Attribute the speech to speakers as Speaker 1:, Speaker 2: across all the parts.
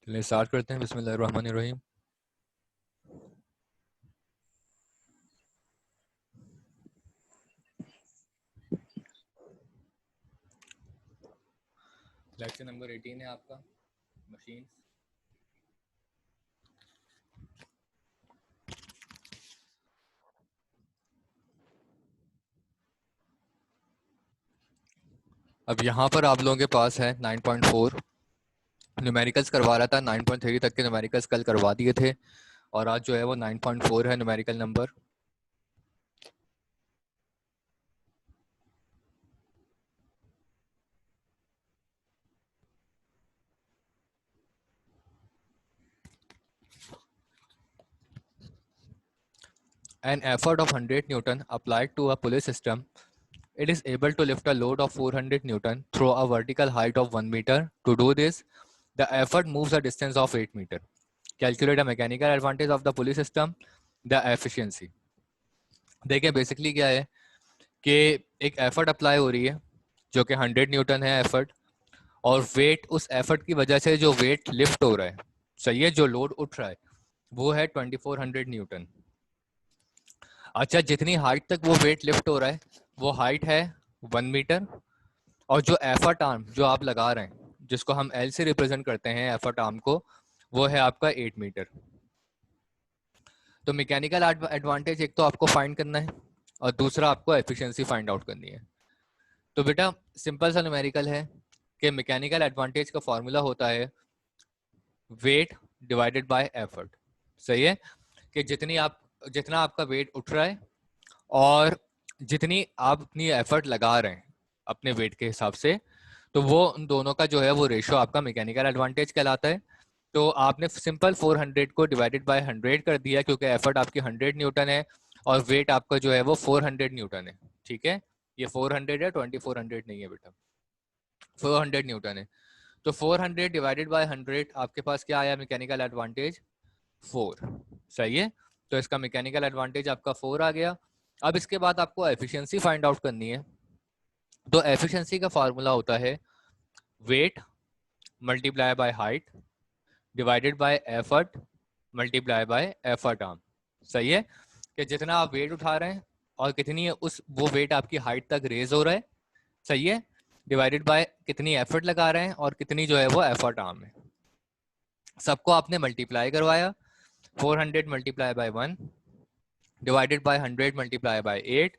Speaker 1: चलिए स्टार्ट करते हैं। बिस्मिल्लाहिर्रहमानिर्रहीम। लेक्चर नंबर 18 है आपका, मशीन। अब यहाँ पर आप लोगों के पास है 9.4 न्यूमेरिकल्स करवा रहा था। 9.3 तक के न्यूमेरिकल्स कल करवा दिए थे और आज जो है वो 9.4 है numerical number. An effort of 100 Newton applied to a pulley system, it is able to lift a load of 400 Newton through a vertical height of 1 meter. To do this, the effort moves a distance of 8 meter. Calculate a mechanical advantage of the pulley system, the efficiency. देखिए basically क्या है कि एक effort apply हो रही है जो कि 100 न्यूटन है एफर्ट, और वेट, उस एफर्ट की वजह से जो वेट लिफ्ट हो रहा है, सही है, जो लोड उठ रहा है वो है 2400 न्यूटन। अच्छा, जितनी हाइट तक वो वेट लिफ्ट हो रहा है वो हाइट है 1 मीटर, और जो एफर्ट आर्म जो आप लगा रहे हैं, जिसको हम एल से रिप्रेजेंट करते हैं एफर्ट आर्म को, वो है आपका 8 मीटर। तो मैकेनिकल एडवांटेज एक तो आपको फाइंड करना है और दूसरा आपको एफिशिएंसी फाइंड आउट करनी है। तो बेटा सिंपल सा न्यूमेरिकल है कि मैकेनिकल एडवांटेज का फॉर्मूला होता है वेट डिवाइडेड बाय एफर्ट। सही है कि जितना आपका वेट उठ रहा है और जितनी आप अपनी एफर्ट लगा रहे हैं अपने वेट के हिसाब से, तो वो उन दोनों का जो है वो रेशो आपका मैकेनिकल एडवांटेज कहलाता है। तो आपने सिंपल 400 को डिवाइडेड बाय 100 कर दिया क्योंकि एफर्ट आपकी 100 न्यूटन है और वेट आपका जो है वो 400 न्यूटन है। ठीक है, ये 400 है, 2400 नहीं है बेटा, 400 न्यूटन है। तो 400 डिवाइडेड बाय 100 आपके पास क्या आया मैकेनिकल एडवांटेज? 4। सही है, तो इसका मैकेनिकल एडवांटेज आपका 4 आ गया। अब इसके बाद आपको एफिशिएंसी फाइंड आउट करनी है। तो एफिशिएंसी का फार्मूला होता है weight multiply by height divided by effort multiply bye effort arm. सही है कि जितना आप वेट उठा रहे हैं और कितनी उस वो वेट आपकी हाइट तक रेज हो रहा है, सही है, डिवाइडेड बाय कितनी एफर्ट लगा रहे हैं और कितनी जो है वो एफर्ट आर्म है। सबको आपने मल्टीप्लाई करवाया, 400 multiply by 1 divided by 100 multiply by 8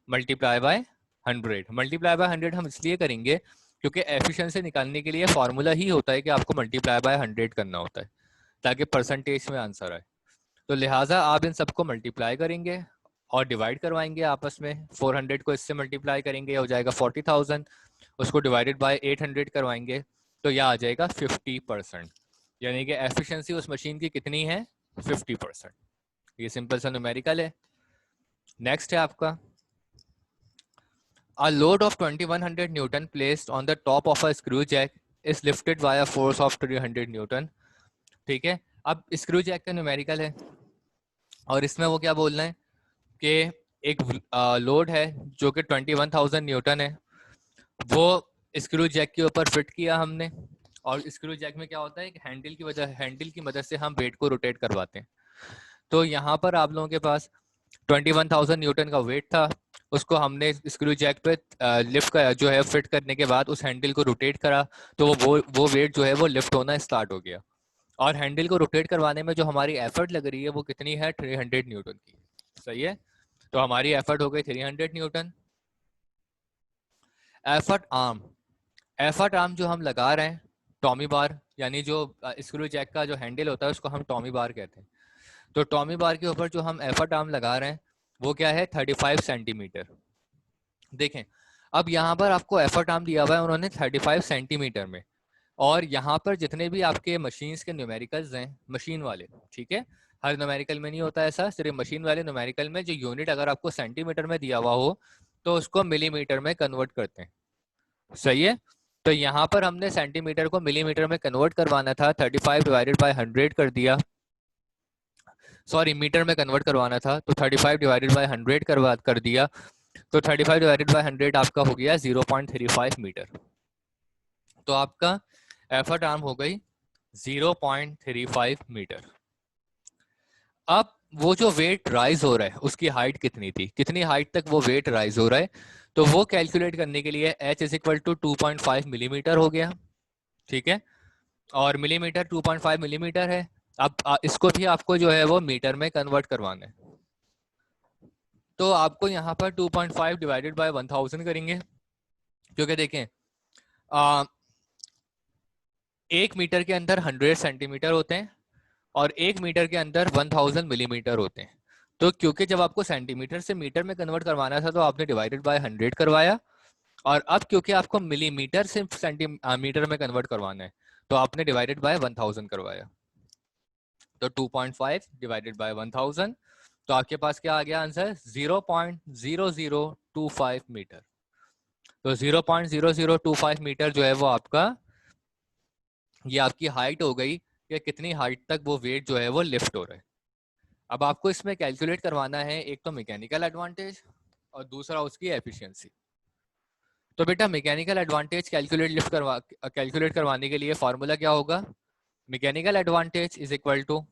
Speaker 1: multiply by 100। Multiply by 100 हम इसलिए करेंगे क्योंकि एफिशिएंसी निकालने के लिए फॉर्मूला ही होता है कि आपको मल्टीप्लाई बाय 100 करना होता है ताकि परसेंटेज में आंसर आए। तो लिहाजा आप इन सबको मल्टीप्लाई करेंगे और डिवाइड करवाएंगे आपस में। 400 को इससे मल्टीप्लाई करेंगे, हो जाएगा 40,000, उसको डिवाइडेड बाय 800 करवाएंगे तो यह आ जाएगा 50%, यानी कि एफिशिएंसी उस मशीन की कितनी है? 50%। ये सिंपल सा न्यूमेरिकल है। नेक्स्ट है आपका A load of 2100 Newton placed on the top of a screw jack is lifted by a force of 300 Newton। ठीक है, अब स्क्रू जैक का न्यूमेरिकल है और इसमें वो क्या बोल रहे हैं कि एक लोड है जो कि 21,000 न्यूटन है, वो स्क्रू जैक के ऊपर फिट किया हमने। और स्क्रू जैक में क्या होता है कि हैंडल की मदद से हम वेट को रोटेट करवाते हैं। तो यहाँ पर आप लोगों के पास 21,000 न्यूटन का वेट था, उसको हमने स्क्रू जैक पे लिफ्ट का जो है फिट करने के बाद उस हैंडल को रोटेट करा तो वो वेट जो है वो लिफ्ट होना स्टार्ट हो गया। और हैंडल को रोटेट करवाने में जो हमारी एफर्ट लग रही है वो कितनी है? 300 न्यूटन की। सही है, तो हमारी एफर्ट हो गई 300 न्यूटन। एफर्ट आर्म जो हम लगा रहे हैं, टॉमी बार, यानी जो स्क्रू जैक का जो हैंडल होता है उसको हम टॉमी बार कहते हैं। तो टॉमी बार के ऊपर जो हम एफर्ट आर्म लगा रहे हैं वो क्या है? 35 सेंटीमीटर। देखें, अब यहाँ पर आपको एफर्ट आर्म दिया हुआ है उन्होंने 35 सेंटीमीटर में, और यहाँ पर जितने भी आपके मशीन्स के न्यूमेरिकल्स हैं, मशीन वाले, ठीक है, हर न्यूमेरिकल में नहीं होता ऐसा, सिर्फ मशीन वाले न्यूमेरिकल में जो यूनिट अगर आपको सेंटीमीटर में दिया हुआ हो तो उसको मिलीमीटर में कन्वर्ट करते हैं। सही है, तो यहाँ पर हमने सेंटीमीटर को मिलीमीटर में कन्वर्ट करवाना था, 35 डिवाइडेड बाय 100 कर दिया, सॉरी मीटर में कन्वर्ट करवाना था, तो 35 डिवाइडेड बाय 100 कर दिया, तो 35 डिवाइडेड बाय 100 आपका हो गया 0.35 मीटर। तो आपका एफर्ट आर्म हो गई 0.35 मीटर। अब वो जो वेट राइज हो रहा है उसकी हाइट कितनी थी, कितनी हाइट तक वो वेट राइज हो रहा है, तो वो कैलकुलेट करने के लिए h is equal to 2.5 millimetre हो गया। ठीक है, और मिलीमीटर 2.5 मिलीमीटर है। अब इसको भी आपको जो है वो मीटर में कन्वर्ट करवाना है, तो आपको यहाँ पर 2.5 डिवाइडेड बाय 1000 करेंगे, क्योंकि देखें आ, 1 मीटर के अंदर 100 सेंटीमीटर होते हैं और 1 मीटर के अंदर 1000 मिलीमीटर होते हैं। तो क्योंकि जब आपको सेंटीमीटर से मीटर में कन्वर्ट करवाना था तो आपने डिवाइडेड बाय 100 करवाया, और अब क्योंकि आपको मिलीमीटर से सेंटीमीटर में कन्वर्ट करवाना है तो आपने डिवाइडेड बाय 1000 करवाया। तो 2.5 डिवाइडेड बाय 1000, तो आपके पास क्या आ गया आंसर, 0.0025 मीटर। तो 0.0025 मीटर जो है वो आपका, ये आपकी हाइट हो गई कि कितनी हाइट तक वो वेट जो है वो लिफ्ट हो रहा है। अब आपको इसमें कैलकुलेट करवाना है एक तो मैकेनिकल एडवांटेज और दूसरा उसकी एफिशिएंसी। तो बेटा मैकेनिकल एडवांटेज कैलकुलेट करवाने के लिए फॉर्मूला क्या होगा, mechanical advantage is equal to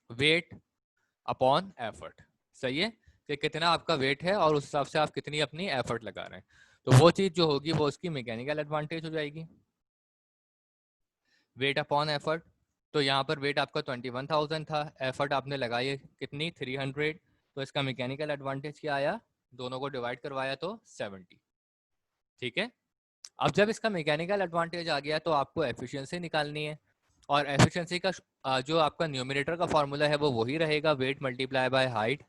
Speaker 1: weight upon effort. सही है, कि कितना आपका वेट है और उस हिसाब से आप कितनी अपनी एफर्ट लगा रहे हैं, तो वो चीज जो होगी वो उसकी मैकेनिकल एडवांटेज हो जाएगी, वेट अपॉन एफर्ट। तो यहाँ पर वेट आपका 21,000 था, एफर्ट आपने लगाई है कितनी 300, तो इसका मैकेनिकल एडवांटेज क्या आया, दोनों को डिवाइड करवाया तो 70। ठीक है, अब जब इसका मैकेनिकल एडवांटेज आ गया तो आपको एफिशिएंसी निकालनी है, और एफिशिएंसी का जो आपका न्यूमरेटर का फॉर्मूला है वो वही रहेगा, weight multiply by height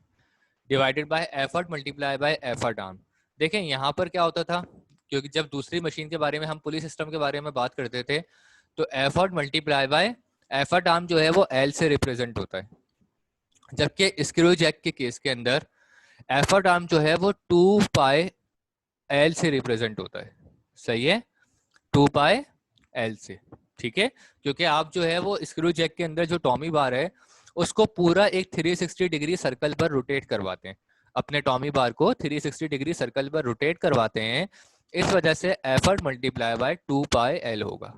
Speaker 1: divided by effort multiply bye effort arm. देखें यहाँ पर क्या होता था, क्योंकि जब दूसरी मशीन के बारे में हम पुलिस सिस्टम के बारे में बात करते थे तो effort multiply bye effort arm जो है वो एल से रिप्रेजेंट होता है, जबकि स्क्रू जैक के केस के अंदर एफर्ट आर्म जो है वो 2 पाई एल से रिप्रेजेंट होता है। सही है, 2 पाई एल से। ठीक है, क्योंकि आप जो है वो स्क्रू जैक के अंदर जो टॉमी बार है उसको पूरा एक 360 डिग्री सर्कल पर रोटेट करवाते हैं, अपने टॉमी बार को 360 डिग्री सर्कल पर रोटेट करवाते हैं, इस वजह से effort multiply by 2 pi L होगा।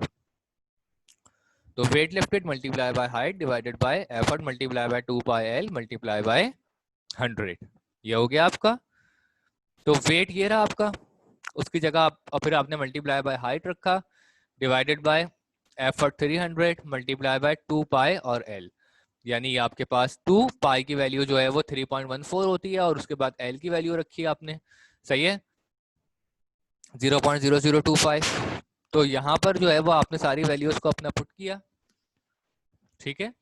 Speaker 1: तो weight lifted multiply by height divided by effort multiply by 2 pi L multiply by 100, ये हो गया आपका। तो वेट ये रहा आपका, उसकी जगह आप और फिर आपने मल्टीप्लाई बाय हाइट रखा divided by effort 300 multiply by 2 पाई और एल, यानी आपके पास 2 पाई की वैल्यू जो है वो 3.14 होती है और उसके बाद एल की वैल्यू रखी है आपने। सही है, 0.0025। तो यहाँ पर जो है वो आपने सारी वैल्यूज को अपना पुट किया। ठीक है,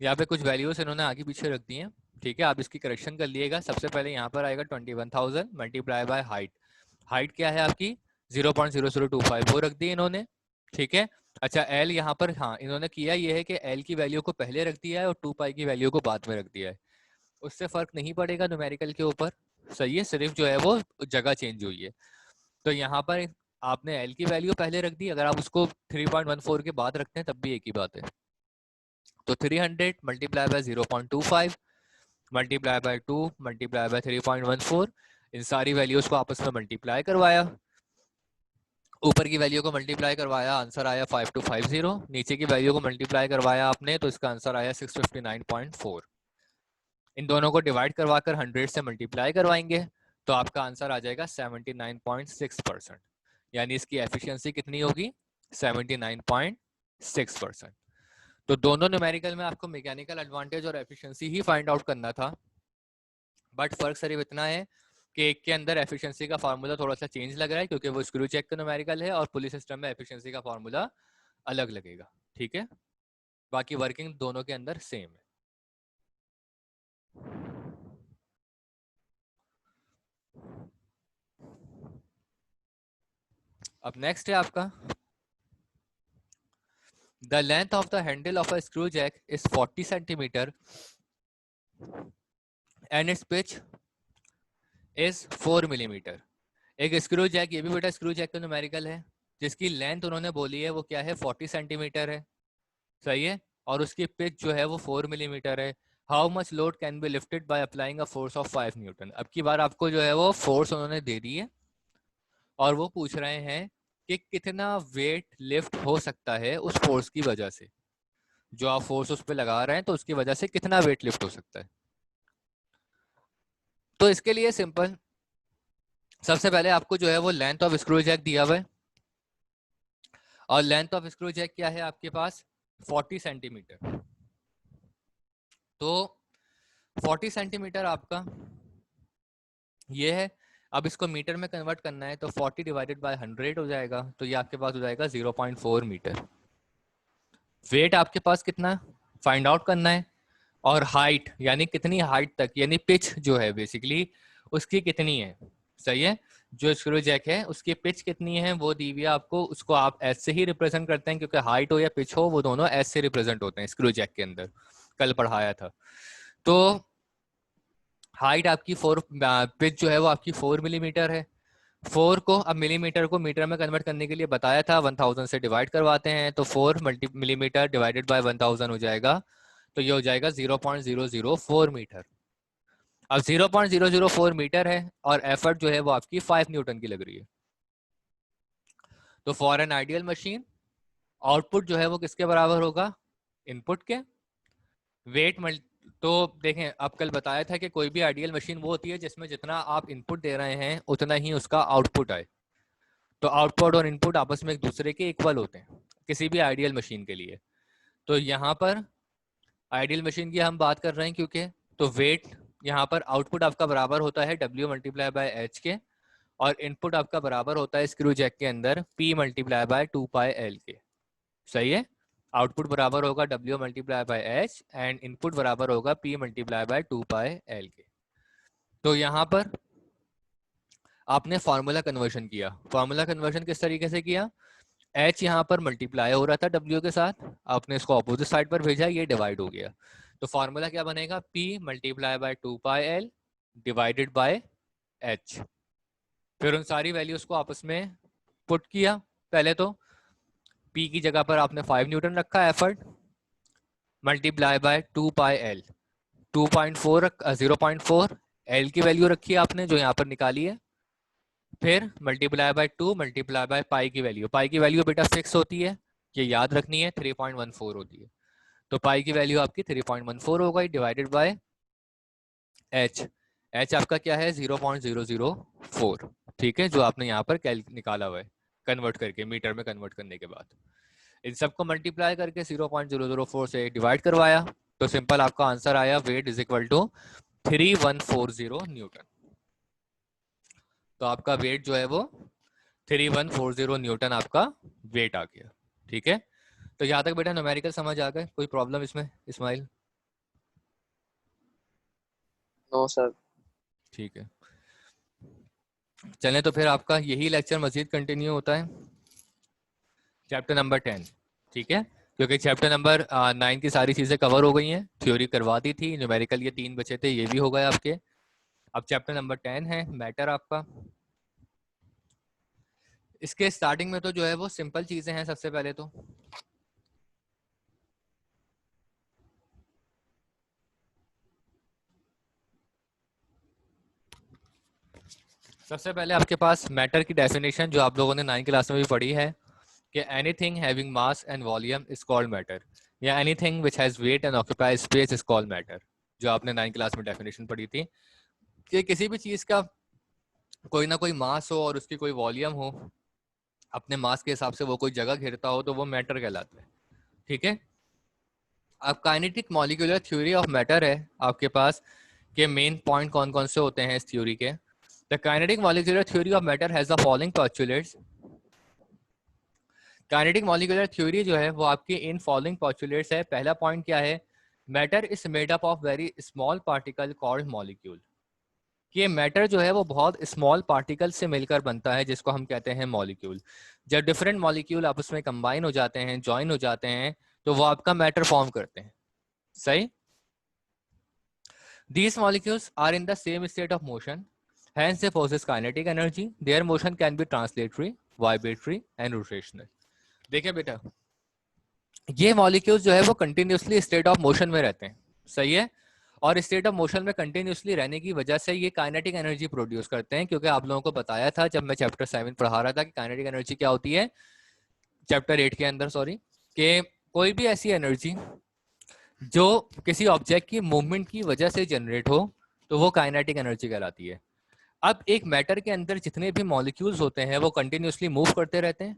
Speaker 1: यहाँ पे कुछ वैल्यूज इन्होंने आगे पीछे रख दी हैं। ठीक है, आप इसकी करेक्शन कर लिएगा। सबसे पहले यहाँ पर आएगा 21,000 मल्टीप्लाई बाय हाइट, हाइट क्या है आपकी 0.0025 वो रख दी इन्होंने। ठीक है, अच्छा एल यहाँ पर, हाँ इन्होंने किया ये है कि एल की वैल्यू को पहले रख दिया है और 2 पाई की वैल्यू को बाद में रख दिया है, उससे फर्क नहीं पड़ेगा न्यूमेरिकल के ऊपर। सही है, सिर्फ जो है वो जगह चेंज हुई है। तो यहाँ पर आपने एल की वैल्यू पहले रख दी, अगर आप उसको 3.14 के बाद रखते हैं तब भी एक ही बात है। तो 300 multiply by 0.25 multiply by 2 multiply by 3.14, इन सारी वैल्यूज को आपस में मल्टीप्लाई करवाया, ऊपर की वैल्यू को मल्टीप्लाई करवाया, आंसर आया 5250, नीचे की वैल्यू को मल्टीप्लाई करवाया आपने तो इसका आंसर आया 659.4। इन दोनों को डिवाइड करवाकर 100 से मल्टीप्लाई करवाएंगे तो आपका आंसर आ जाएगा 79.6%, यानी इसकी एफिशिएंसी कितनी होगी 79.6%। तो दोनों न्यूमेरिकल में आपको मैकेनिकल एडवांटेज और एफिशिएंसी ही फाइंड आउट करना था, बट फर्क सिर्फ इतना है कि एक के अंदर एफिशिएंसी का फार्मूला थोड़ा सा चेंज लग रहा है क्योंकि वो स्क्रू चेक का न्यूमेरिकल है और पुलिस सिस्टम में एफिशिएंसी का फार्मूला अलग लगेगा। ठीक है, बाकी वर्किंग दोनों के अंदर सेम है। अब नेक्स्ट है आपका, the length of the handle of a screw jack is 40 centimetre and its pitch is 4 millimetre. एक स्क्रू जैक, ये भी बेटा स्क्रू जैक का न्यूमेरिकल है, जिसकी लेंथ उन्होंने बोली है वो क्या है 40 सेंटीमीटर है। सही है, और उसकी पिच जो है वो 4 मिलीमीटर है। How much load can be lifted by applying a force of 5 Newton. अब की बार आपको जो है वो फोर्स उन्होंने दे दी है और वो पूछ रहे हैं कि कितना वेट लिफ्ट हो सकता है उस फोर्स की वजह से, जो आप फोर्स उस पर लगा रहे हैं तो उसकी वजह से कितना वेट लिफ्ट हो सकता है। तो इसके लिए सिंपल, सबसे पहले आपको जो है वो लेंथ ऑफ स्क्रू जैक दिया हुआ है, और लेंथ ऑफ स्क्रू जैक क्या है आपके पास 40 सेंटीमीटर। तो 40 सेंटीमीटर आपका ये है। अब इसको मीटर में कन्वर्ट करना है तो 40 डिवाइडेड बाय 100 हो जाएगा, तो ये आपके पास हो जाएगा 0.4 मीटर। वेट आपके पास कितना फाइंड आउट करना है, और हाइट यानी कितनी हाइट तक, यानी पिच जो है बेसिकली उसकी कितनी है। सही है, जो स्क्रू जैक है उसकी पिच कितनी है वो दी हुई है आपको, उसको आप एस से ही रिप्रेजेंट करते हैं, क्योंकि हाइट हो या पिच हो वो दोनों एस से रिप्रेजेंट होते हैं स्क्रू जैक के अंदर, कल पढ़ाया था। तो हाइट आपकी 4, पिच जो है वो आपकी 4 मिलीमीटर है। 4 को अब मिलीमीटर को मीटर में कन्वर्ट करने के लिए बताया था 1000 से डिवाइड करवाते हैं, तो 4 मिलीमीटर डिवाइडेड बाय 1000 हो जाएगा, तो ये हो जाएगा 0.004 मीटर। अब 0.004 मीटर है और एफर्ट जो है वो आपकी 5 न्यूटन की लग रही है। तो for an ideal machine output जो है वो किसके बराबर होगा, इनपुट के। वेट तो देखें, अब कल बताया था कि कोई भी आइडियल मशीन वो होती है जिसमें जितना आप इनपुट दे रहे हैं उतना ही उसका आउटपुट आए। तो आउटपुट और इनपुट आपस में एक दूसरे के इक्वल होते हैं किसी भी आइडियल मशीन के लिए। तो यहाँ पर आइडियल मशीन की हम बात कर रहे हैं क्योंकि, तो वेट यहाँ पर आउटपुट आपका बराबर होता है W मल्टीप्लाई बाय एच के, और इनपुट आपका बराबर होता है स्क्रू जैक के अंदर P मल्टीप्लाई बाय 2πL के। सही है, आउटपुट बराबर होगा W multiply by H and input बराबर होगा P मल्टीप्लाई बाय 2πL के। तो यहाँ पर आपने फार्मूला कन्वर्शन किया। फार्मूला कन्वर्शन किस तरीके से किया, H यहाँ पर मल्टीप्लाई हो रहा था W के साथ, आपने इसको अपोजिट साइड पर भेजा, ये डिवाइड हो गया। तो फार्मूला क्या बनेगा, P multiply by 2πL divided by H। फिर उन सारी वैल्यूज को आपस में पुट किया। पहले तो P की जगह पर आपने 5 न्यूटन रखा effort, multiply bye 2πL, 2.4 0.4 L की वैल्यू रखी है आपने जो यहाँ पर निकाली है, फिर multiply by 2 multiply by pi की वैल्यू। पाई की वैल्यू बेटा फिक्स होती है, ये याद रखनी है, 3.14 होती है। तो पाई की वैल्यू आपकी 3.14 हो गई डिवाइडेड बाय एच। एच आपका क्या है 0.004, ठीक है, जो आपने यहाँ पर निकाला हुआ है कन्वर्ट करके, मीटर में कन्वर्ट करने के बाद इन सबको मल्टीप्लाई करके 0.004 से डिवाइड करवाया, तो सिंपल आपका आंसर आया weight is equal to 3140 newton. तो आपका वेट जो है वो 3140 न्यूटन आपका वेट आ गया। ठीक है, तो यहाँ तक बेटा न्यूमेरिकल समझ आ गए, कोई प्रॉब्लम इसमें इस्माइल?
Speaker 2: No sir.
Speaker 1: ठीक है, चलें तो फिर आपका यही लेक्चर मजीद कंटिन्यू होता है चैप्टर नंबर 10। ठीक है, क्योंकि चैप्टर नंबर 9 की सारी चीज़ें कवर हो गई हैं, थ्योरी करवा दी थी, न्यूमेरिकल ये 3 बचे थे, ये भी हो गए आपके। अब चैप्टर नंबर 10 है मैटर आपका। इसके स्टार्टिंग में तो जो है वो सिंपल चीज़ें हैं। सबसे पहले तो सबसे पहले आपके पास मैटर की डेफिनेशन जो आप लोगों ने 9 क्लास में भी पढ़ी है कि anything having mass and volume is called matter, या anything which has weight and occupy space is called matter, जो आपने 9 क्लास में डेफिनेशन पढ़ी थी कि किसी भी चीज़ का कोई ना कोई मास हो और उसकी कोई वॉल्यूम हो, अपने मास के हिसाब से वो कोई जगह घेरता हो, तो वो मैटर कहलाता है। ठीक है, अब kinetic molecular theory of matter है आपके पास के मेन पॉइंट कौन कौन से होते हैं इस थ्योरी के। The kinetic molecular theory of matter has the following postulates. Kinetic molecular theory जो है वो आपकी इन फॉलोइंग पोस्टुलेट्स है। पहला पॉइंट क्या है, matter is made up of very small particle called molecule. कि मैटर जो है वो बहुत स्मॉल पार्टिकल से मिलकर बनता है जिसको हम कहते हैं मॉलिक्यूल। जब डिफरेंट मॉलिक्यूल आपस में कंबाइन हो जाते हैं, ज्वाइन हो जाते हैं, तो वो आपका मैटर फॉर्म करते हैं। सही, these molecules are in the same state of motion, hence they possess kinetic energy. Their motion can be translatory, vibratory and rotational. देखिए बेटा, ये मॉलिक्यूल्स जो है वो कंटिन्यूसली स्टेट ऑफ मोशन में रहते हैं। सही है, और स्टेट ऑफ मोशन में कंटिन्यूसली रहने की वजह से ये काइनेटिक एनर्जी प्रोड्यूस करते हैं, क्योंकि आप लोगों को बताया था जब मैं चैप्टर 7 पढ़ा रहा था कि काइनेटिक एनर्जी क्या होती है, चैप्टर 8 के अंदर, सॉरी, कि कोई भी ऐसी एनर्जी जो किसी ऑब्जेक्ट की मूवमेंट की वजह से जनरेट हो तो वो काइनेटिक एनर्जी कहलाती है। अब एक मैटर के अंदर जितने भी मॉलिक्यूल्स होते हैं वो कंटिन्यूसली मूव करते रहते हैं,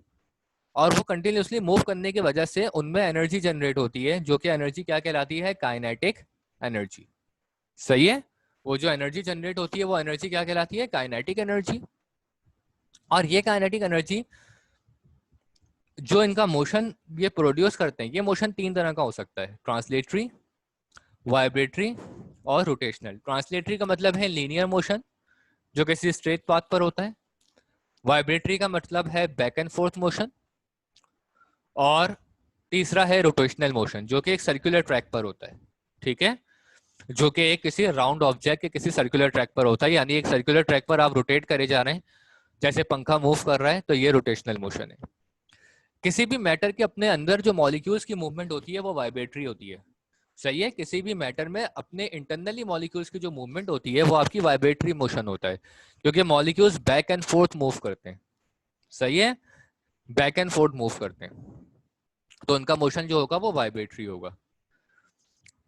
Speaker 1: और वो कंटिन्यूसली मूव करने की वजह से उनमें एनर्जी जनरेट होती है, जो कि एनर्जी क्या कहलाती है, काइनेटिक एनर्जी। सही है, वो जो एनर्जी जनरेट होती है वो एनर्जी क्या कहलाती है, काइनेटिक एनर्जी। और ये काइनेटिक एनर्जी जो इनका मोशन ये प्रोड्यूस करते हैं, ये मोशन 3 तरह का हो सकता है, ट्रांसलेटरी, वाइब्रेटरी और रोटेशनल। ट्रांसलेटरी का मतलब है लीनियर मोशन जो किसी स्ट्रेट पाथ पर होता है, वाइब्रेटरी का मतलब है बैक एंड फोर्थ मोशन, और तीसरा है रोटेशनल मोशन जो कि एक सर्कुलर ट्रैक पर होता है। ठीक है, जो कि एक किसी राउंड ऑब्जेक्ट के किसी सर्कुलर ट्रैक पर होता है, यानी एक सर्कुलर ट्रैक पर आप रोटेट करे जा रहे हैं, जैसे पंखा मूव कर रहा है, तो ये रोटेशनल मोशन है। किसी भी मैटर के अपने अंदर जो मॉलिक्यूल्स की मूवमेंट होती है वो वाइब्रेटरी होती है। सही है, किसी भी मैटर में अपने इंटरनली मॉलिक्यूल्स की जो मूवमेंट होती है वो आपकी वाइब्रेटरी मोशन होता है, क्योंकि molecules back and fourth move करते हैं। सही है, बैक एंड फोर्थ मूव करते हैं, तो उनका मोशन जो होगा वो वाइब्रेटरी होगा।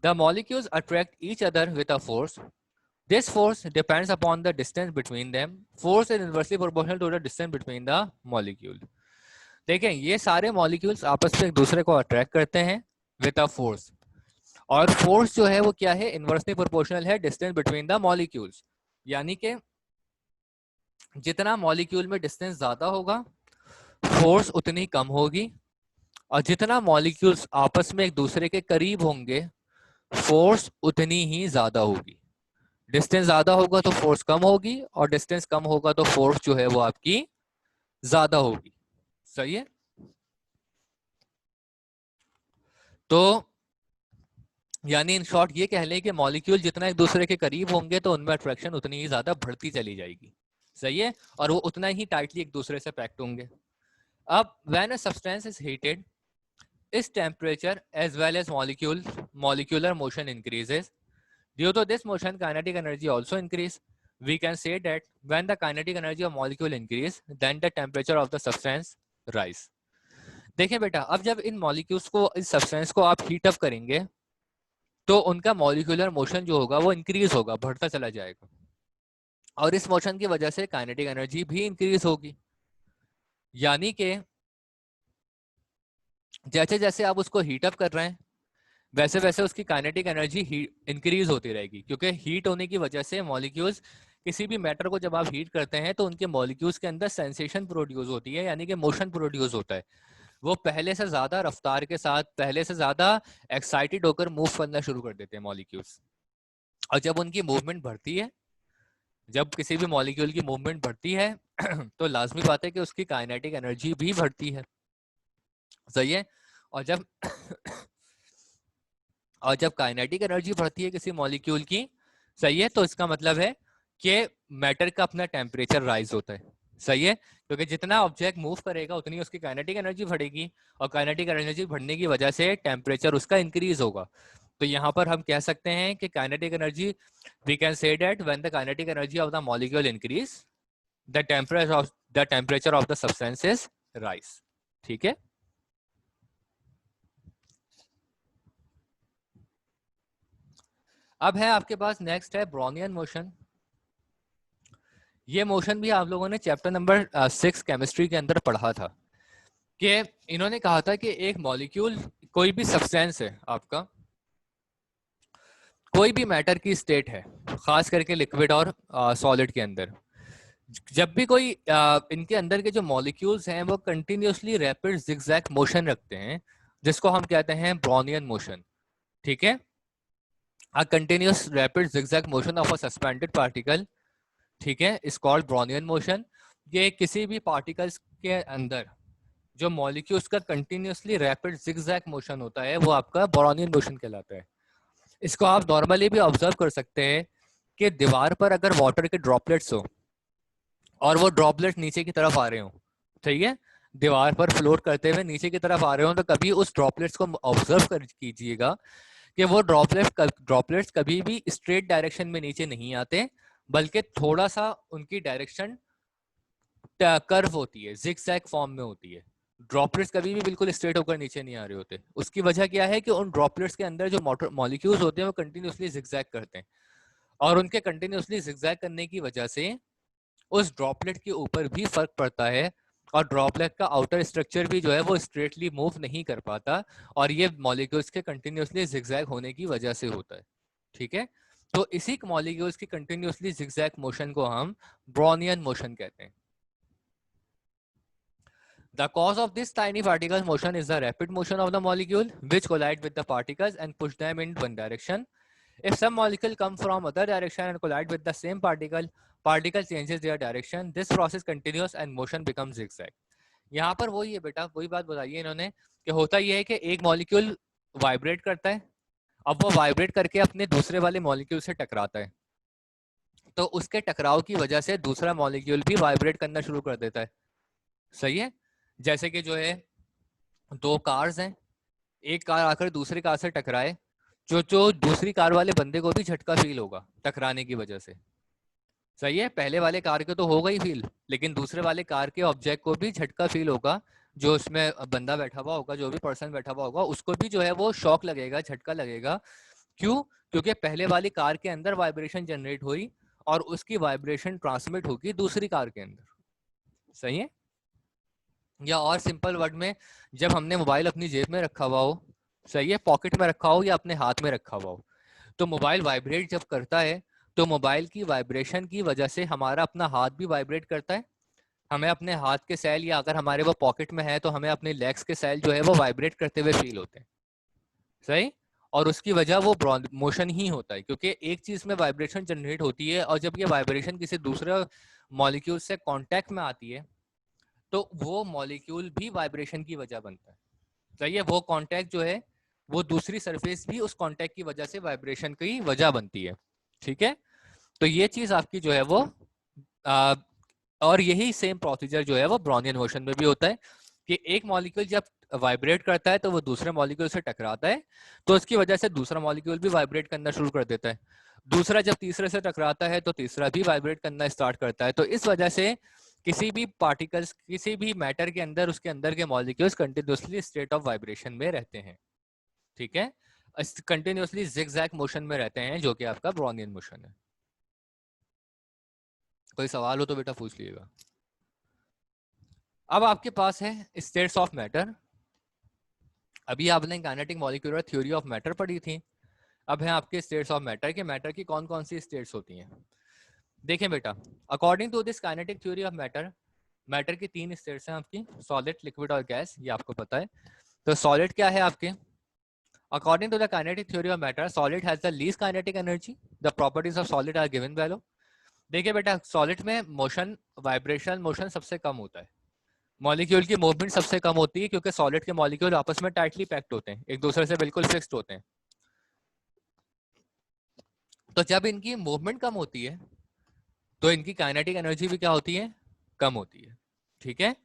Speaker 1: The molecules attract each other with a force. This force depends upon the distance between them. Force is inversely proportional to the distance between the molecule. देखें, ये सारे मॉलिक्यूल्स आपस में एक दूसरे को अट्रैक्ट करते हैं विद अ फोर्स, और फोर्स जो है वो क्या है, इनवर्सली प्रोपोर्शनल है डिस्टेंस बिटवीन द मॉलिक्यूल्स। यानी कि जितना मॉलिक्यूल में डिस्टेंस ज्यादा होगा फोर्स उतनी कम होगी, और जितना मॉलिक्यूल्स आपस में एक दूसरे के करीब होंगे फोर्स उतनी ही ज्यादा होगी। डिस्टेंस ज्यादा होगा तो फोर्स कम होगी, और डिस्टेंस कम होगा तो फोर्स जो है वो आपकी ज्यादा होगी। सही है, तो यानी इन शॉर्ट ये कह लें कि मॉलिक्यूल जितना एक दूसरे के करीब होंगे तो उनमें अट्रैक्शन उतनी ही ज्यादा बढ़ती चली जाएगी। सही है, और वो उतना ही टाइटली एक दूसरे से पैक्ड होंगे। अब when a substance is heated, its temperature as well as molecular motion increases. Due to this motion, kinetic energy also increase. We can say that when the kinetic energy of molecule increase, then the temperature of the substance rise. देखिए बेटा, अब जब इन molecules को, इस substance को आप heat up करेंगे तो उनका मॉलिक्यूलर मोशन जो होगा वो इंक्रीज होगा, बढ़ता चला जाएगा, और इस मोशन की वजह से काइनेटिक एनर्जी भी इंक्रीज होगी। यानी कि जैसे जैसे आप उसको हीट अप कर रहे हैं वैसे वैसे उसकी काइनेटिक एनर्जी इंक्रीज होती रहेगी, क्योंकि हीट होने की वजह से मॉलिक्यूल्स, किसी भी मैटर को जब आप हीट करते हैं तो उनके मॉलिक्यूल्स के अंदर सेंसेशन प्रोड्यूस होती है, यानी कि मोशन प्रोड्यूस होता है। वो पहले से ज्यादा रफ्तार के साथ, पहले से ज्यादा एक्साइटेड होकर मूव करना शुरू कर देते हैं मॉलिक्यूल्स। और जब उनकी मूवमेंट बढ़ती है, जब किसी भी मॉलिक्यूल की मूवमेंट बढ़ती है तो लाजमी बात है कि उसकी काइनेटिक एनर्जी भी बढ़ती है। सही है, और जब और जब काइनेटिक एनर्जी बढ़ती है किसी मॉलिक्यूल की, सही है, तो इसका मतलब है कि मैटर का अपना टेम्परेचर राइज होता है। सही है, क्योंकि जितना ऑब्जेक्ट मूव करेगा उतनी उसकी काइनेटिक एनर्जी बढ़ेगी, और काइनेटिक एनर्जी बढ़ने की वजह से टेम्परेचर उसका इंक्रीज होगा। तो यहाँ पर हम कह सकते हैं कि kinetic energy, we can say that when the kinetic energy of the molecule increase, the temperature of the substance is rise. ठीक है, अब है आपके पास नेक्स्ट है ब्रोनियन मोशन। ये मोशन भी आप लोगों ने चैप्टर नंबर 6 केमिस्ट्री के अंदर पढ़ा था, कि इन्होंने कहा था कि एक मॉलिक्यूल, कोई भी सब्सटेंस है आपका, कोई भी मैटर की स्टेट है, खास करके लिक्विड और सॉलिड के अंदर, जब भी कोई इनके अंदर के जो मॉलिक्यूल्स हैं वो कंटिन्यूसली रैपिड जिगजैग मोशन रखते हैं, जिसको हम कहते हैं ब्रोनियन मोशन। ठीक है, a continuous rapid zigzag motion of a suspended particle, ठीक है, इज कॉल्ड ब्रोनियन मोशन। ये किसी भी पार्टिकल्स के अंदर जो मॉलिक्यूल्स का कंटिन्यूसली रैपिड जिगजैग मोशन होता है वो आपका ब्रोनियन मोशन कहलाता है। इसको आप नॉर्मली भी ऑब्जर्व कर सकते हैं कि दीवार पर अगर वाटर के ड्रॉपलेट्स हो और वो ड्रॉपलेट नीचे की तरफ आ रहे हो, ठीक है, दीवार पर फ्लोट करते हुए नीचे की तरफ आ रहे हो, तो कभी उस ड्रॉपलेट्स को ऑब्जर्व कर कीजिएगा कि वो ड्रॉपलेट्स कभी भी स्ट्रेट डायरेक्शन में नीचे नहीं आते, बल्कि थोड़ा सा उनकी डायरेक्शन कर्व होती है, जिगजैग फॉर्म में होती है। ड्रॉपलेट्स कभी भी बिल्कुल स्ट्रेट होकर नीचे नहीं आ रहे होते। उसकी वजह क्या है कि उन ड्रॉपलेट्स के अंदर जो मॉलिक्यूल्स होते हैं वो कंटिन्यूसली जिगजैग करते हैं, और उनके कंटिन्यूसली जिगजैग करने की वजह से उस ड्रॉपलेट के ऊपर भी फर्क पड़ता है, और ड्रॉपलेट का आउटर स्ट्रक्चर भी जो है वो स्ट्रेटली मूव नहीं कर पाता, और ये मॉलिक्यूल्स के कंटिन्यूसली जिगजैग होने की वजह से होता है। ठीक है, तो इसी मॉलिक्यूल्स की कंटिन्यूसली जिगजैग मोशन को हम ब्रोनियन मोशन कहते हैं। The cause of this tiny particles motion is the rapid motion of the molecule which collide with the particles and push them in one direction. If some molecule come from other direction and collide with the same particle changes their direction. This process continues and motion becomes zigzag. यहाँ पर वही है बेटा, वही बात बताई है इन्होंने कि होता यह है कि एक मॉलिक्यूल वाइब्रेट करता है, अब वो वाइब्रेट करके अपने दूसरे वाले मॉलिक्यूल से टकराता है, तो उसके टकराव की वजह से दूसरा मॉलिक्यूल भी वाइब्रेट करना शुरू कर देता है। सही है, जैसे कि जो है दो कार्स हैं, एक कार आकर दूसरी कार से टकराए, जो दूसरी कार वाले बंदे को भी झटका फील होगा टकराने की वजह से। सही है, पहले वाले कार के तो होगा ही फील, लेकिन दूसरे वाले कार के ऑब्जेक्ट को भी झटका फील होगा, जो उसमें बंदा बैठा हुआ होगा, जो भी पर्सन बैठा हुआ होगा, उसको भी जो है वो शॉक लगेगा, झटका लगेगा। क्यों? क्योंकि पहले वाली कार के अंदर वाइब्रेशन जनरेट हुई और उसकी वाइब्रेशन ट्रांसमिट होगी दूसरी कार के अंदर। सही है, या और सिंपल वर्ड में, जब हमने मोबाइल अपनी जेब में रखा हुआ हो, सही है, पॉकेट में रखा हो या अपने हाथ में रखा हुआ हो, तो मोबाइल वाइब्रेट जब करता है तो मोबाइल की वाइब्रेशन की वजह से हमारा अपना हाथ भी वाइब्रेट करता है। हमें अपने हाथ के सेल, या अगर हमारे वो पॉकेट में है तो हमें अपने लेग्स के सेल जो है वो वाइब्रेट करते हुए फील होते हैं। सही, और उसकी वजह वो मोशन ही होता है, क्योंकि एक चीज में वाइब्रेशन जनरेट होती है और जब ये वाइब्रेशन किसी दूसरे मॉलिक्यूल से कांटेक्ट में आती है तो वो मॉलिक्यूल भी वाइब्रेशन की वजह बनता है। सही है, वो कांटेक्ट जो है वो दूसरी सरफेस भी उस कांटेक्ट की वजह से वाइब्रेशन की वजह बनती है। ठीक है, तो ये चीज आपकी जो है वो आ, और यही सेम प्रोसीजर जो है वो ब्रोनियन मोशन में भी होता है कि एक मॉलिक्यूल जब वाइब्रेट करता है तो वो दूसरे मॉलिक्यूल से टकराता है, तो उसकी वजह से दूसरा मॉलिक्यूल भी वाइब्रेट करना शुरू कर देता है। दूसरा जब तीसरे से टकराता है तो तीसरा भी वाइब्रेट करना स्टार्ट करता है। तो इस वजह से किसी भी पार्टिकल्स, किसी भी मैटर के अंदर, उसके अंदर के molecules continuously state of vibration में रहते हैं। ठीक है, कंटिन्यूसली जिगजैग मोशन में रहते हैं, जो कि आपका ब्रोनियन मोशन है। कोई सवाल हो तो बेटा पूछ लीजिएगा। अब आपके पास है स्टेट्स ऑफ मैटर। अभी आपने kinetic molecular theory of matter पढ़ी थी, अब है आपके स्टेट्स ऑफ मैटर के मैटर की कौन कौन सी स्टेट्स होती हैं। देखें बेटा, according to this kinetic theory of matter, matter की तीन स्टेट्स हैं आपकी, सॉलिड, लिक्विड और गैस, ये आपको पता है। तो सॉलिड क्या है आपके, according to the kinetic theory of matter, solid has the least kinetic energy, the properties of solid are given below. देखिए बेटा, सॉलिड में मोशन, वाइब्रेशनल मोशन सबसे कम होता है, मॉलिक्यूल की मूवमेंट सबसे कम होती है, क्योंकि सॉलिड के मॉलिक्यूल आपस में टाइटली पैक्ड होते हैं, एक दूसरे से बिल्कुल फिक्स्ड होते हैं। तो जब इनकी मूवमेंट कम होती है तो इनकी काइनेटिक एनर्जी भी क्या होती है, कम होती है। ठीक है,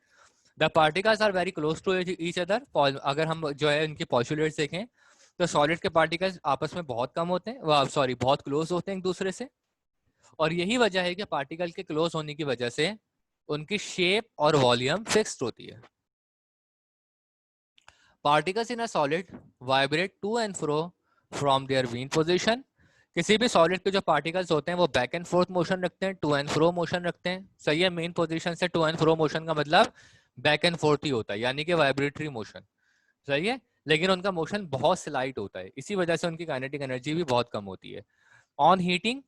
Speaker 1: the particles are very close to each other. अगर हम जो है इनके पॉस्टुलेट्स देखें तो सॉलिड के पार्टिकल्स आपस में बहुत कम होते हैं, सॉरी बहुत क्लोज होते हैं एक दूसरे से, और यही वजह है कि पार्टिकल के क्लोज होने की वजह से उनकी शेप और वॉल्यूम फिक्स्ड होती है। Particles in a solid vibrate to and fro from their mean position. किसी भी सॉलिड के जो पार्टिकल्स होते हैं वो बैक एंड फोर्थ मोशन रखते हैं, टू एंड फ्रो मोशन रखते हैं। सही है, मेन पोजीशन से टू एंड फ्रो मोशन का मतलब बैक एंड फोर्थ ही होता है, यानी कि वाइब्रेटरी मोशन। सही है, लेकिन उनका मोशन बहुत स्लाइट होता है, इसी वजह से उनकी काइनेटिक एनर्जी भी बहुत कम होती है। On heating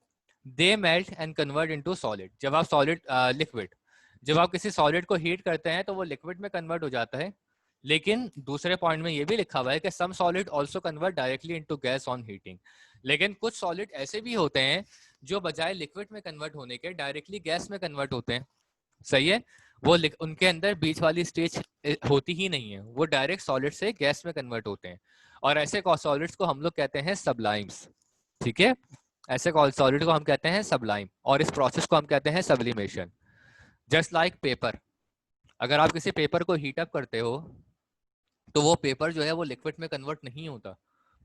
Speaker 1: they melt and convert into solid. जब आप सॉलिड, लिक्विड, जब आप किसी सॉलिड को हीट करते हैं तो वो लिक्विड में कन्वर्ट हो जाता है, लेकिन दूसरे पॉइंट में ये भी लिखा हुआ है कि some solid also convert directly into gas on heating. लेकिन कुछ सॉलिड ऐसे भी होते हैं जो बजाय लिक्विड में कन्वर्ट होने के डायरेक्टली गैस में कन्वर्ट होते हैं। सही है, वो उनके अंदर बीच वाली स्टेज होती ही नहीं है, वो डायरेक्ट सॉलिड से गैस में कन्वर्ट होते हैं, और ऐसे सॉलिड्स को हम लोग कहते हैं सबलाइम्स। ठीक है, ऐसे सॉलिड को हम कहते हैं सबलाइम, और इस प्रोसेस को हम कहते हैं सब्लिमेशन। जस्ट लाइक पेपर, अगर आप किसी पेपर को हीट अप करते हो तो वो पेपर जो है वो लिक्विड में कन्वर्ट नहीं होता,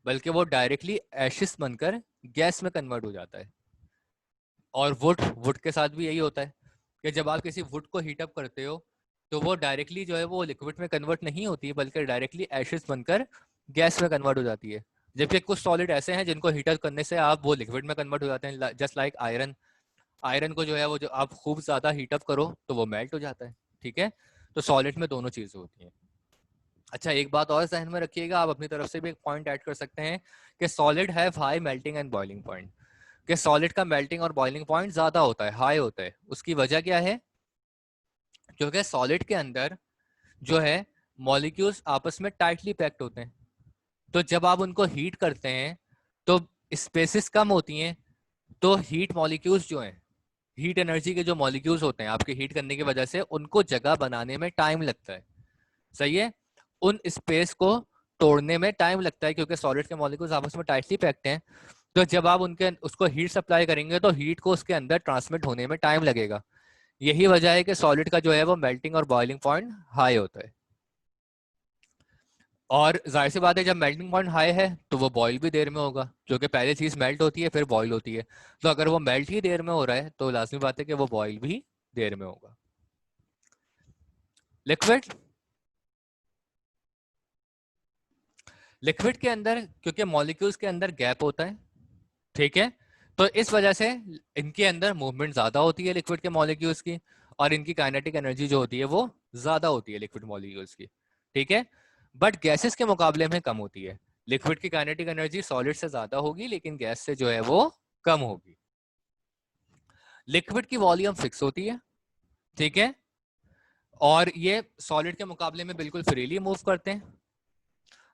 Speaker 1: बल्कि वो डायरेक्टली एशिस बनकर गैस में कन्वर्ट हो जाता है। और वुड के साथ भी यही होता है कि जब आप किसी वुड को हीट अप करते हो तो वो डायरेक्टली जो है वो लिक्विड में कन्वर्ट नहीं होती है, बल्कि डायरेक्टली एशिस बनकर गैस में कन्वर्ट हो जाती है। जबकि कुछ सॉलिड ऐसे हैं जिनको हीट अप करने से आप वो लिक्विड में कन्वर्ट हो जाते हैं, जस्ट लाइक आयरन। आयरन को जो है वो जो आप खूब ज्यादा हीट अप करो तो वो मेल्ट हो जाता है। ठीक है, तो सॉलिड में दोनों चीजें होती हैं। अच्छा, एक बात और जहन में रखिएगा, आप अपनी तरफ से भी एक पॉइंट ऐड कर सकते हैं कि solid have high melting and boiling point, कि सॉलिड का मेल्टिंग और बॉइलिंग पॉइंट ज्यादा होता है, हाई होता है। उसकी वजह क्या है? क्योंकि सॉलिड के अंदर जो है मॉलिक्यूल्स आपस में टाइटली पैक्ड होते हैं, तो जब आप उनको हीट करते हैं तो स्पेसिस कम होती हैं, तो हीट मॉलिक्यूल्स जो हैं, हीट एनर्जी के जो मॉलिक्यूल्स होते हैं आपके हीट करने की वजह से, उनको जगह बनाने में टाइम लगता है। सही है, उन स्पेस को तोड़ने में टाइम लगता है क्योंकि सॉलिड के मॉलिक्यूल्स आपस में टाइटली पैक्ड हैं। तो जब आप उनके उसको हीट सप्लाई करेंगे तो हीट को उसके अंदर ट्रांसमिट होने में टाइम लगेगा। यही वजह है कि सॉलिड का जो है वो मेल्टिंग और बॉइलिंग पॉइंट हाई होता है। और जाहिर सी बात है, जब मेल्टिंग पॉइंट हाई है तो वो बॉईल भी देर में होगा, क्योंकि पहले चीज मेल्ट होती है फिर बॉईल होती है। तो अगर वो मेल्ट ही देर में हो रहा है तो लाजमी बात है कि वो बॉईल भी देर में होगा। लिक्विड, लिक्विड के अंदर क्योंकि मॉलिक्यूल्स के अंदर गैप होता है, ठीक है, तो इस वजह से इनके अंदर मूवमेंट ज्यादा होती है लिक्विड के मॉलिक्यूल्स की, और इनकी काइनेटिक एनर्जी जो होती है वो ज्यादा होती है लिक्विड मॉलिक्यूल्स की। ठीक है, बट गैसेस के मुकाबले में कम होती है। लिक्विड की काइनेटिक एनर्जी सॉलिड से ज्यादा होगी लेकिन गैस से जो है वो कम होगी। लिक्विड की वॉल्यूम फिक्स होती है, ठीक है, और ये सॉलिड के मुकाबले में बिल्कुल फ्रीली मूव करते हैं।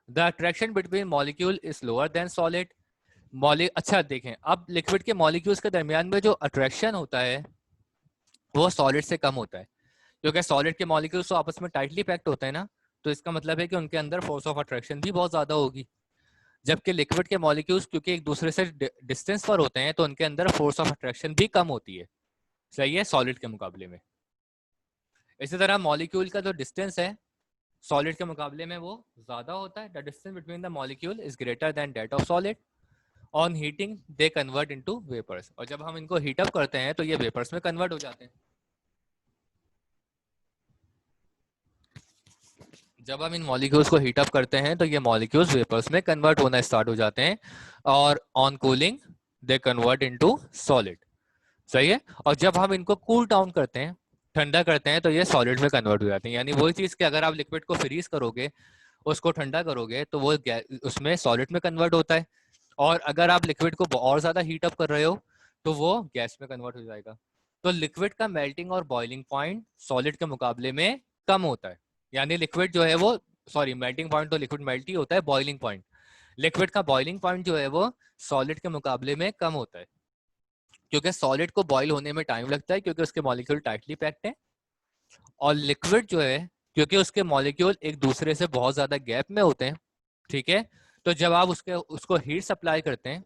Speaker 1: The attraction between molecule is lower than solid. अच्छा देखें, अब लिक्विड के मॉलिक्यूल्स के दरमियान में जो अट्रैक्शन होता है वो सॉलिड से कम होता है, क्योंकि सॉलिड के मॉलिक्यूल्स तो आपस में टाइटली पैक्ड होते हैं ना, तो इसका मतलब है कि उनके अंदर फोर्स ऑफ अट्रैक्शन भी बहुत ज्यादा होगी। जबकि लिक्विड के मॉलिक्यूल्स क्योंकि एक दूसरे से डिस्टेंस पर होते हैं तो उनके अंदर फोर्स ऑफ अट्रैक्शन भी कम होती है, सही है, सॉलिड के मुकाबले में। इसी तरह मॉलिक्यूल का जो डिस्टेंस है सॉलिड के मुकाबले में वो ज्यादा होता है। The distance between the molecule is greater than that of solid. On heating they convert into vapours, और जब हम इनको हीट अप करते हैं तो ये वेपर्स में कन्वर्ट हो जाते हैं। जब हम इन मॉलिक्यूल्स को हीट अप करते हैं तो ये मॉलिक्यूल्स वेपर्स में कन्वर्ट होना स्टार्ट हो जाते हैं, और on cooling they convert into solid. सही है, और जब हम इनको कूल डाउन करते हैं, ठंडा करते हैं, तो ये सॉलिड में कन्वर्ट हो जाते हैं। यानी वही चीज कि अगर आप लिक्विड को फ्रीज करोगे, उसको ठंडा करोगे, तो वो उसमें सॉलिड में कन्वर्ट होता है, और अगर आप लिक्विड को और ज्यादा हीट अप कर रहे हो तो वो गैस में कन्वर्ट हो जाएगा। तो लिक्विड का मेल्टिंग और बॉइलिंग पॉइंट सॉलिड के मुकाबले में कम होता है। यानी लिक्विड जो है वो, सॉरी, मेल्टिंग पॉइंट तो लिक्विड मेल्ट ही होता है, बॉइलिंग पॉइंट, लिक्विड का बॉइलिंग पॉइंट जो है वो सॉलिड के मुकाबले में कम होता है, क्योंकि सॉलिड को बॉईल होने में टाइम लगता है क्योंकि उसके मॉलिक्यूल टाइटली पैक्ड है, और लिक्विड जो है क्योंकि उसके मॉलिक्यूल एक दूसरे से बहुत ज्यादा गैप में होते हैं। ठीक है, तो जब आप उसको हीट सप्लाई करते हैं